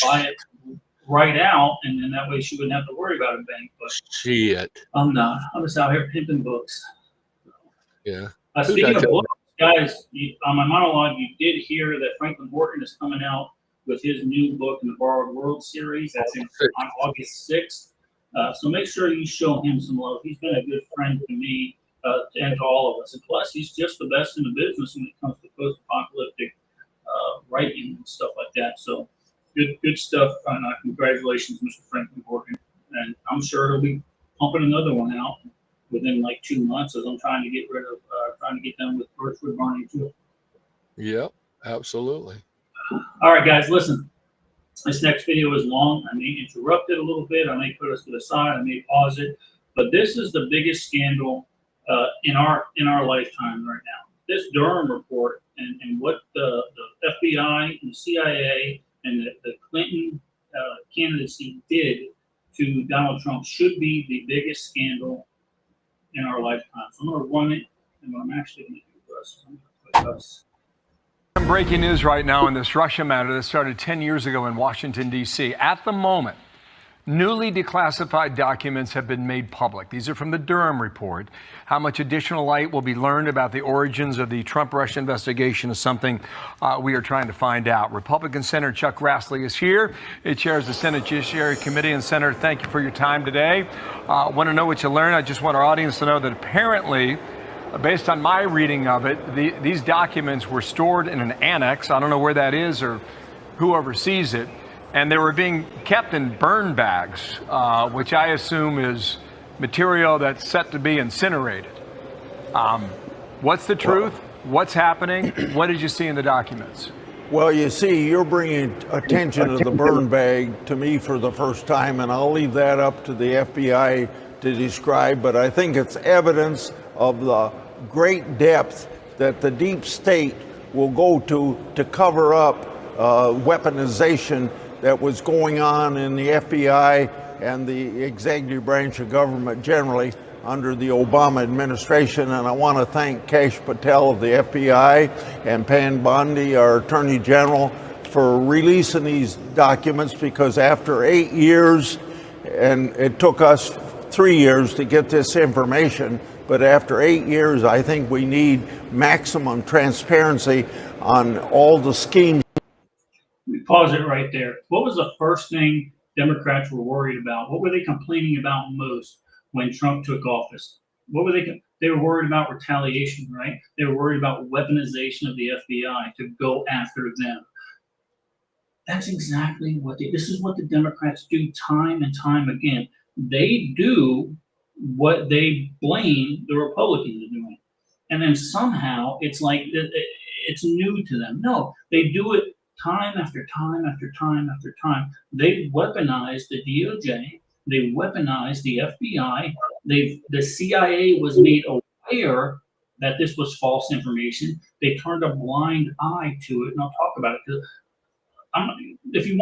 buy it right out, and then that way she wouldn't have to worry about a bank. But shit, I'm not. I'm just out here pimping books. Yeah. Speaking of books, guys, on my monologue, you did hear that Franklin Horton is coming out with his new book in the Borrowed World series. That's on August 6th. So make sure you show him some love. He's been a good friend to me and to all of us. And plus, he's just the best in the business when it comes to post-apocalyptic writing and stuff like that. So good stuff. And congratulations, Mr. Franklin Horton. And I'm sure he'll be pumping another one out within like 2 months, as I'm trying to get done with Birchwood Barney too. Yep, absolutely. All right, guys, listen. This next video is long. I may interrupt it a little bit. I may put us to the side. I may pause it. But this is the biggest scandal in our lifetime right now. This Durham report and what the FBI and the CIA and the Clinton candidacy did to Donald Trump should be the biggest scandal in our lifetime. So I'm going to run it, and what I'm actually going to do is I'm going to put us. Some breaking news right now in this Russia matter that started 10 years ago in Washington, D.C. At the moment, newly declassified documents have been made public. These are from the Durham report. How much additional light will be learned about the origins of the Trump-Russia investigation is something we are trying to find out. Republican Senator Chuck Grassley is here. He chairs the Senate Judiciary Committee. And Senator, thank you for your time today. Want to know what you learned? I just want our audience to know that apparently Based on my reading of it, these documents were stored in an annex. I don't know where that is or who oversees it. And they were being kept in burn bags, which I assume is material that's set to be incinerated. What's the truth? What's happening? What did you see in the documents? Well, you see, you're bringing attention to the burn bag to me for the first time, and I'll leave that up to the FBI to describe, but I think it's evidence of the great depth that the deep state will go to cover up weaponization that was going on in the FBI and the executive branch of government generally under the Obama administration. And I want to thank Kash Patel of the FBI and Pan Bondi, our Attorney General, for releasing these documents, because after 8 years, and it took us 3 years to get this information, but after 8 years, I think we need maximum transparency on all the schemes. We pause it right there. What was the first thing Democrats were worried about? What were they complaining about most when Trump took office? What were they were worried about? Retaliation, right? They were worried about weaponization of the FBI to go after them. That's exactly what this is what the Democrats do time and time again. They do what they blame the Republicans for doing. And then somehow it's like it's new to them. No, they do it time after time after time after time. They weaponize the DOJ. They weaponize the FBI. The CIA was made aware that this was false information. They turned a blind eye to it, and I'll talk about it. Because if you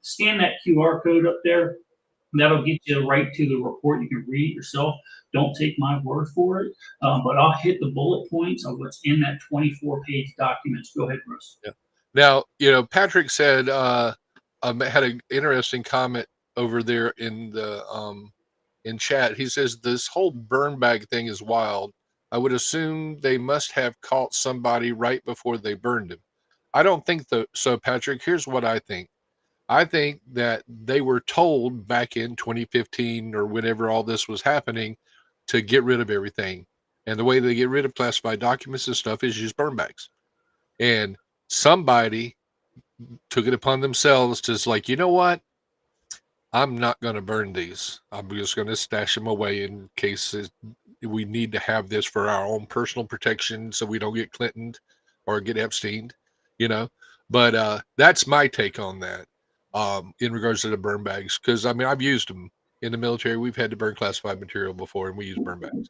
scan that QR code up there, that'll get you right to the report. You can read it yourself. Don't take my word for it. But I'll hit the bullet points of what's in that 24-page document. Go ahead, Bruce. Yeah. Now, Patrick said, had an interesting comment over there in the in chat. He says this whole burn bag thing is wild. I would assume they must have caught somebody right before they burned him. I don't think so, Patrick. Here's what I think. I think that they were told back in 2015 or whenever all this was happening to get rid of everything. And the way they get rid of classified documents and stuff is use burn bags. And somebody took it upon themselves to like, you know what? I'm not going to burn these. I'm just going to stash them away in case we need to have this for our own personal protection so we don't get Clintoned or get Epsteined, But that's my take on that in regards to the burn bags. Because, I've used them in the military. We've had to burn classified material before, and we use burn bags.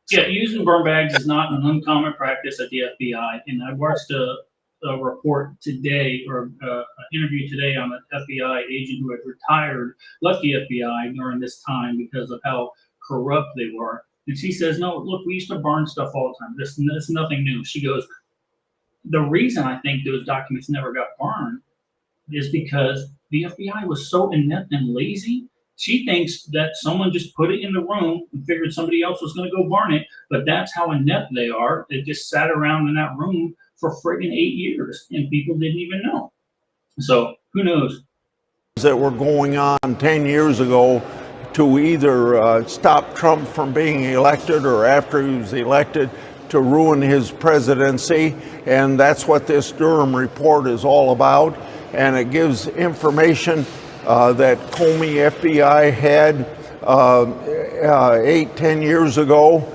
Yeah, using burn bags is not an uncommon practice at the FBI. And I watched a report today, or an interview today on an FBI agent who had left the FBI during this time because of how corrupt they were. And she says, no, look, we used to burn stuff all the time. This is nothing new. She goes, the reason I think those documents never got burned is because the FBI was so inept and lazy. She thinks that someone just put it in the room and figured somebody else was going to go burn it, but that's how inept they are. They just sat around in that room for friggin' 8 years, and people didn't even know. So who knows? That were going on 10 years ago to either stop Trump from being elected or after he was elected to ruin his presidency. And that's what this Durham report is all about. And it gives information that Comey FBI had 8-10 years ago.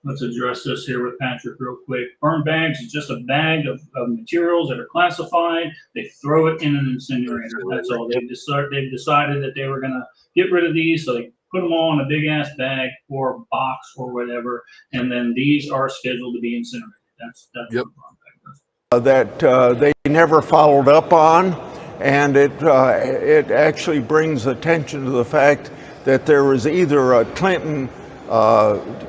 Let's address this here with Patrick real quick. Burn bags is just a bag of materials that are classified. They throw it in an incinerator. That's all. They've decided that they were going to get rid of these, so they put them all in a big-ass bag or box or whatever, and then these are scheduled to be incinerated. That's yep. What That they never followed up on, and it actually brings attention to the fact that there was either a Clinton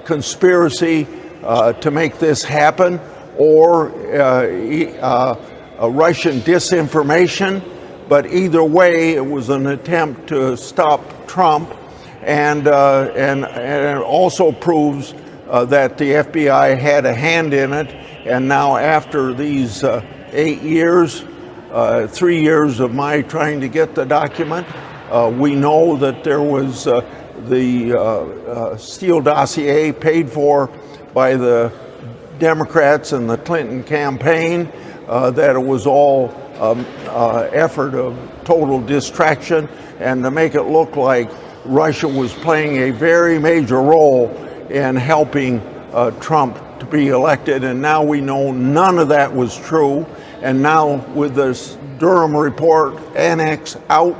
conspiracy to make this happen, or a Russian disinformation. But either way, it was an attempt to stop Trump, and it also proves that the FBI had a hand in it. And now, after these 8 years, 3 years of my trying to get the document, we know that there was Steele dossier paid for by the Democrats and the Clinton campaign, that it was all effort of total distraction, and to make it look like Russia was playing a very major role in helping Trump to be elected. And now we know none of that was true. And now with this Durham report annex out,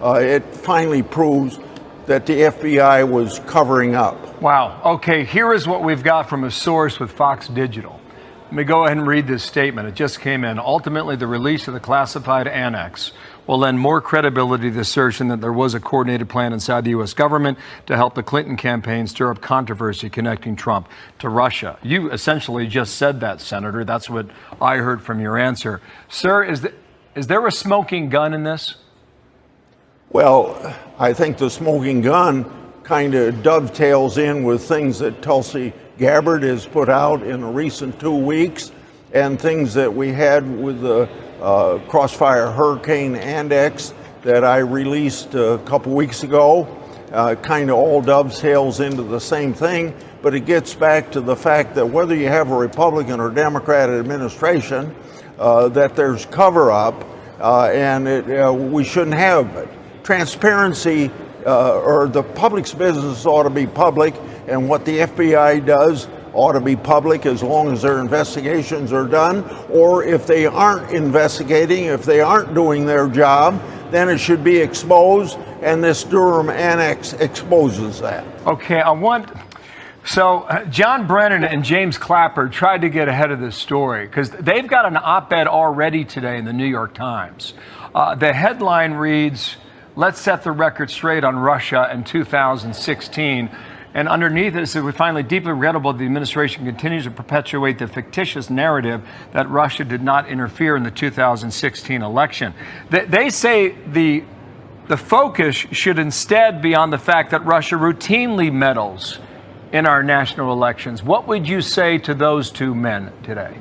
it finally proves that the FBI was covering up. Wow. Okay, here is what we've got from a source with Fox Digital. Let me go ahead and read this statement. It just came in. Ultimately, the release of the classified annex will lend more credibility to the assertion that there was a coordinated plan inside the U.S. government to help the Clinton campaign stir up controversy connecting Trump to Russia. You essentially just said that, Senator. That's what I heard from your answer. Sir, is there a smoking gun in this? Well, I think the smoking gun kind of dovetails in with things that Tulsi Gabbard has put out in the recent 2 weeks, and things that we had with the Crossfire Hurricane Index that I released a couple weeks ago. Kind of all dovetails into the same thing, but it gets back to the fact that whether you have a Republican or Democrat administration, that there's cover-up, and we shouldn't have transparency, or the public's business ought to be public, and what the FBI does ought to be public as long as their investigations are done. Or if they aren't investigating, if they aren't doing their job, then it should be exposed, and this Durham Annex exposes that. Okay, So John Brennan and James Clapper tried to get ahead of this story because they've got an op-ed already today in the New York Times. The headline reads, "Let's set the record straight on Russia in 2016." And underneath it says, "We find it deeply regrettable the administration continues to perpetuate the fictitious narrative that Russia did not interfere in the 2016 election." They say the focus should instead be on the fact that Russia routinely meddles in our national elections. What would you say to those two men today?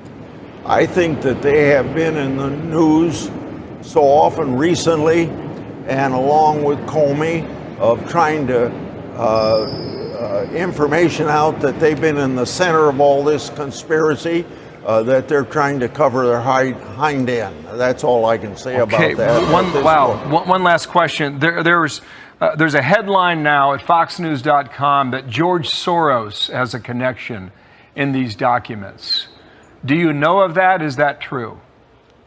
I think that they have been in the news so often recently, and along with Comey, of trying to information out that they've been in the center of all this conspiracy, that they're trying to cover their hind end. That's all I can say about that. One last question. There's a headline now at foxnews.com that George Soros has a connection in these documents. Do you know of that? Is that true?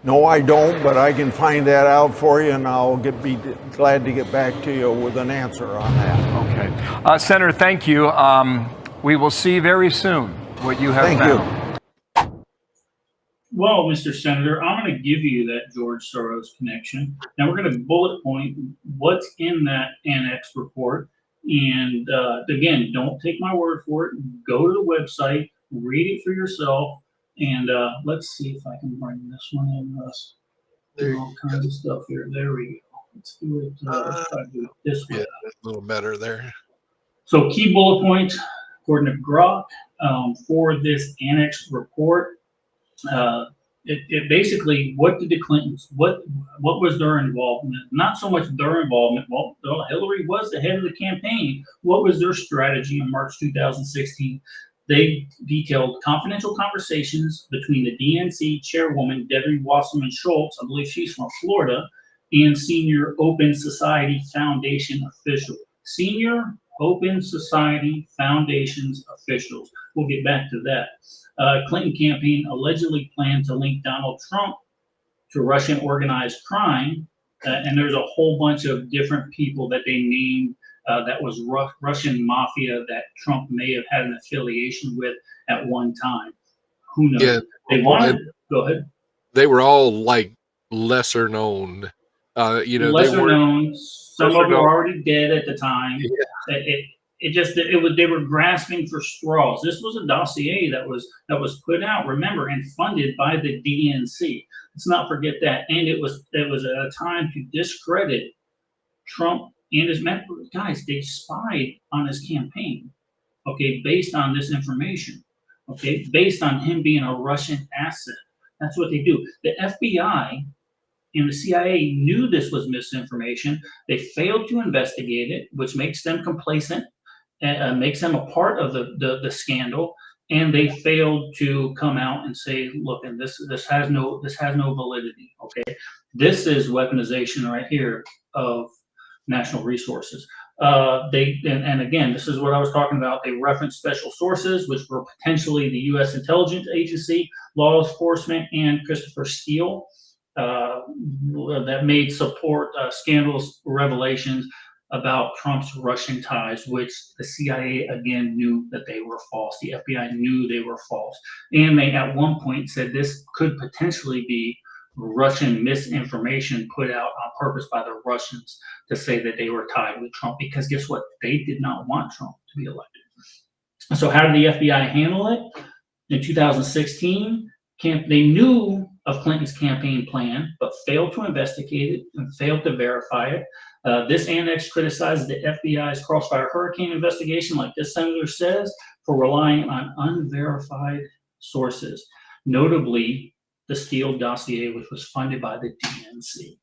No, I don't, but I can find that out for you, and I'll be glad to get back to you with an answer on that. Okay. Senator, thank you. We will see very soon what you have found. Thank you. Well, Mr. Senator, I'm going to give you that George Soros connection. Now, we're going to bullet point what's in that annex report. And again, don't take my word for it. Go to the website, read it for yourself. And let's see if I can bring this one in. There's all kinds of stuff here. There we go. Let's do it. Let's try to do it this way. Yeah, that's a little better there. So key bullet points, according to Grok, for this annex report, it basically, what did the Clintons, what was their involvement? Not so much their involvement. Well, Hillary was the head of the campaign. What was their strategy in March 2016? They detailed confidential conversations between the DNC chairwoman, Debbie Wasserman Schultz, I believe she's from Florida, and senior Open Society Foundation officials. Senior Open Society Foundation's officials. We'll get back to that. Clinton campaign allegedly planned to link Donald Trump to Russian organized crime, and there's a whole bunch of different people that they named that was Russian mafia that Trump may have had an affiliation with at one time. Who knows? Yeah, they wanted. Go ahead. They were all like lesser known. Lesser known. Some of them were already dead at the time. Yeah. They were grasping for straws. This was a dossier that was put out, remember, and funded by the DNC. Let's not forget that. And it was at a time to discredit Trump and his members. Guys, they spied on his campaign, okay, based on this information, okay, based on him being a Russian asset. That's what they do. The FBI and the CIA knew this was misinformation. They failed to investigate it, which makes them complacent, makes them a part of the scandal, and they failed to come out and say, look, and this has no validity. Okay, this is weaponization right here of national resources. And again, this is what I was talking about. They referenced special sources, which were potentially the U.S. intelligence agency, law enforcement, and Christopher Steele, that made support scandalous revelations about Trump's Russian ties, which the CIA again knew that they were false. The FBI knew they were false. And they at one point said this could potentially be Russian misinformation put out on purpose by the Russians to say that they were tied with Trump, because guess what? They did not want Trump to be elected. So how did the FBI handle it? In 2016, they knew of Clinton's campaign plan, but failed to investigate it and failed to verify it. This annex criticizes the FBI's Crossfire Hurricane investigation, like this senator says, for relying on unverified sources, notably the Steele dossier, which was funded by the DNC.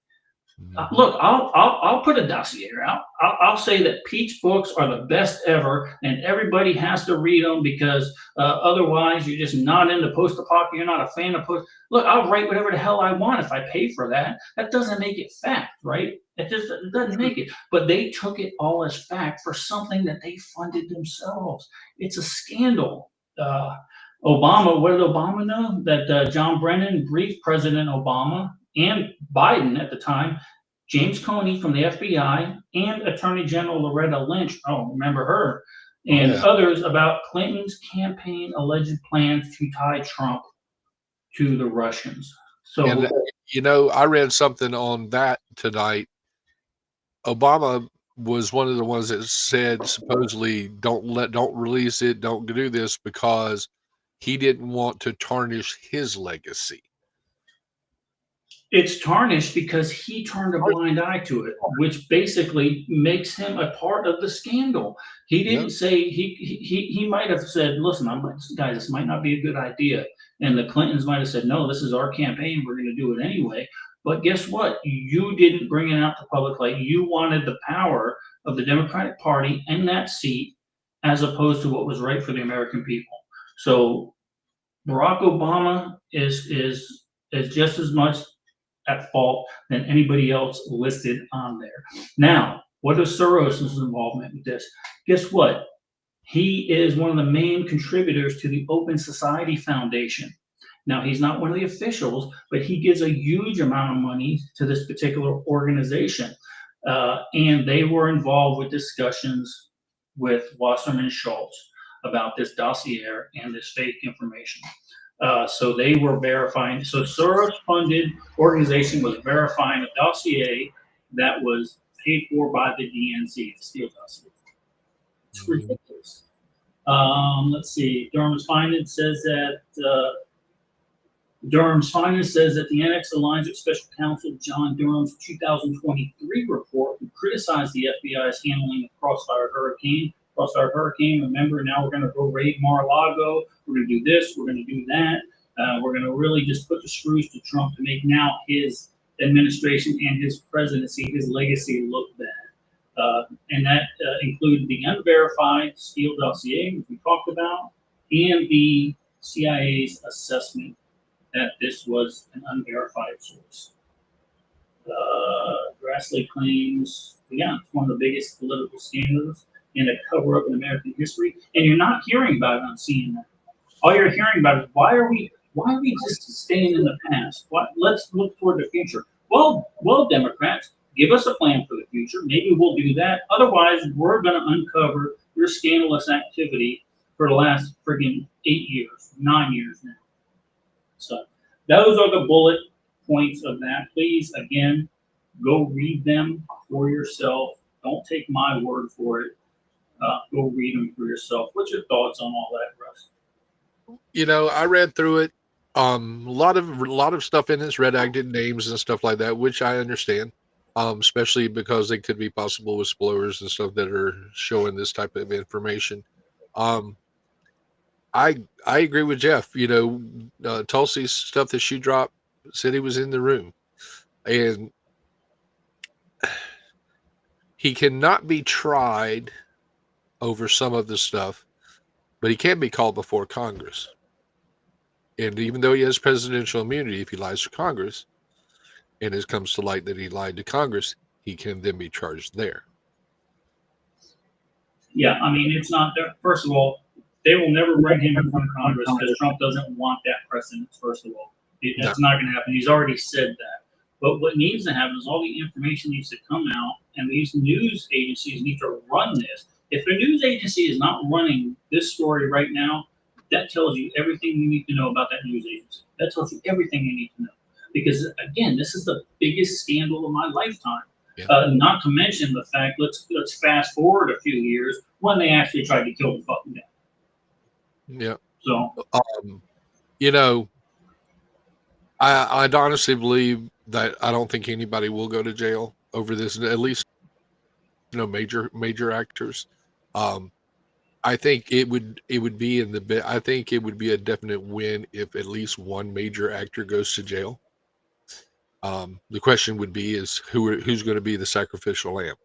Look, I'll put a dossier out. I'll say that Pete's books are the best ever, and everybody has to read them, because otherwise you're just not into post-apocalypse. You're not a fan of post. Look, I'll write whatever the hell I want if I pay for that. That doesn't make it fact, right? It doesn't make it. But they took it all as fact for something that they funded themselves. It's a scandal. Obama, what did Obama know? That John Brennan briefed President Obama and Biden at the time, James Comey from the FBI, and Attorney General Loretta Lynch, remember her, and others, about Clinton's campaign alleged plans to tie Trump to the Russians. So, and, I read something on that tonight. Obama was one of the ones that said supposedly don't release it, don't do this, because he didn't want to tarnish his legacy. It's tarnished because he turned a blind eye to it, which basically makes him a part of the scandal. He didn't say, he might have said, listen, guys, this might not be a good idea. And the Clintons might have said, no, this is our campaign, we're going to do it anyway. But guess what? You didn't bring it out to public light. You wanted the power of the Democratic Party and that seat, as opposed to what was right for the American people. So Barack Obama is just as much at fault than anybody else listed on there. Now, what is Soros' involvement with this? Guess what? He is one of the main contributors to the Open Society Foundation. Now, he's not one of the officials, but he gives a huge amount of money to this particular organization. And they were involved with discussions with Wasserman Schultz about this dossier and this fake information. So they were verifying. So Soros-funded organization was verifying a dossier that was paid for by the DNC, the Steele dossier. It's ridiculous. Let's see. Durham's Finance says that the annex aligns with Special Counsel John Durham's 2023 report, who criticized the FBI's handling of Crossfire Hurricane. Remember, now we're going to go raid Mar-a-Lago. We're going to do this. We're going to do that. We're going to really just put the screws to Trump to make now his administration and his presidency, his legacy, look bad. And that included the unverified Steele dossier, which we talked about, and the CIA's assessment that this was an unverified source. Grassley claims, it's one of the biggest political scandals and a cover-up in American history, and you're not hearing about it on CNN. All you're hearing about is why are we just staying in the past? Let's look toward the future. Well, Democrats, give us a plan for the future. Maybe we'll do that. Otherwise, we're going to uncover your scandalous activity for the last friggin' 9 years now. So those are the bullet points of that. Please, again, go read them for yourself. Don't take my word for it. Go read them for yourself. What's your thoughts on all that, Russ? I read through it. A lot of stuff in this redacted names and stuff like that, which I understand, especially because they could be possible whistleblowers and stuff that are showing this type of information. I agree with Jeff. Tulsi's stuff that she dropped said he was in the room. And he cannot be tried over some of the stuff, but he can be called before Congress. And even though he has presidential immunity, if he lies to Congress, and it comes to light that he lied to Congress, he can then be charged there. Yeah, I mean, it's not there. First of all, they will never bring him in front of Congress because Trump doesn't want that precedent, first of all. That's not going to happen. He's already said that. But what needs to happen is all the information needs to come out, and these news agencies need to run this. If the news agency is not running this story right now, that tells you everything you need to know about that news agency. That tells you everything you need to know. Because, again, this is the biggest scandal of my lifetime. Yeah. Not to mention the fact, let's fast forward a few years when they actually tried to kill the fucking guy. Yeah. So, you know, I'd honestly believe that I don't think anybody will go to jail over this, at least, you know, major actors. I think it would be I think it would be a definite win if at least one major actor goes to jail. The question would be is who's going to be the sacrificial lamb?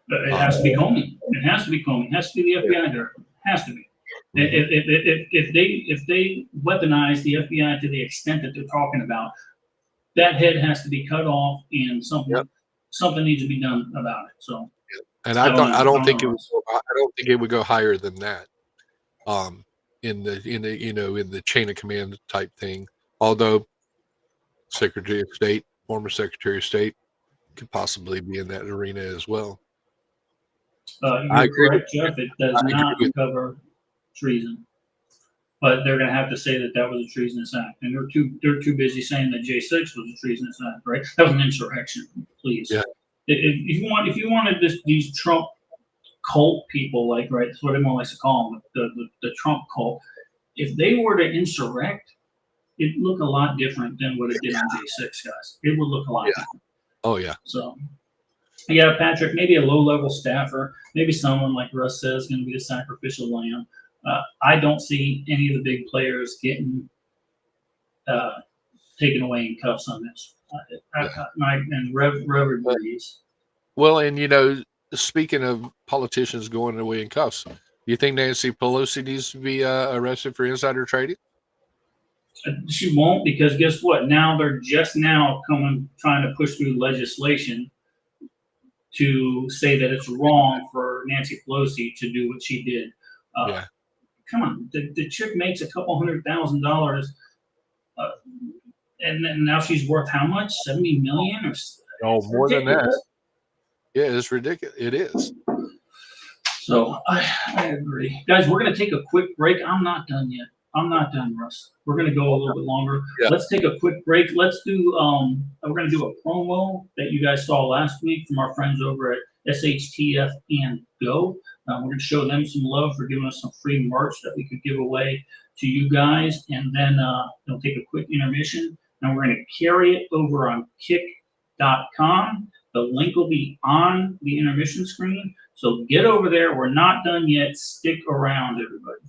it has to be Comey. It has to be Comey. It has to be the FBI director. It has to be. If they weaponize the FBI to the extent that they're talking about, that head has to be cut off, and something needs to be done about it. So, and I don't think it would go higher than that. In the chain of command type thing. Although Secretary of State, former Secretary of State, could possibly be in that arena as well. you're correct, Jeff. It does not cover treason. But they're going to have to say that that was a treasonous act, and they're too busy saying that J6 was a treasonous act, right? That was an insurrection. Please, Yeah. If you wanted these Trump cult people, like, right, that's what everyone likes to call them, the Trump cult. If they were to insurrect, it'd look a lot different than what it did on J6, guys. It would look a lot different. Oh yeah. So, yeah, Patrick, maybe a low-level staffer, maybe someone like Russ says is going to be the sacrificial lamb. I don't see any of the big players getting taken away in cuffs on this. And Rev agrees. Well, and you know, speaking of politicians going away in cuffs, do you think Nancy Pelosi needs to be arrested for insider trading? She won't, because guess what? Now they're just now trying to push through legislation to say that it's wrong for Nancy Pelosi to do what she did. Come on, the chick makes a couple $100,000, and then now she's worth how much? 70 million or? Oh, more than that. Yeah, it's ridiculous. It is. So I agree, guys. We're gonna take a quick break. I'm not done yet. I'm not done, Russ. We're gonna go a little bit longer. Yeah. Let's take a quick break. Let's do. We're gonna do a promo that you guys saw last week from our friends over at SHTF and Go. We're going to show them some love for giving us some free merch that we could give away to you guys. And then we'll take a quick intermission, and we're going to carry it over on kick.com. The link will be on the intermission screen. So get over there. We're not done yet. Stick around, everybody.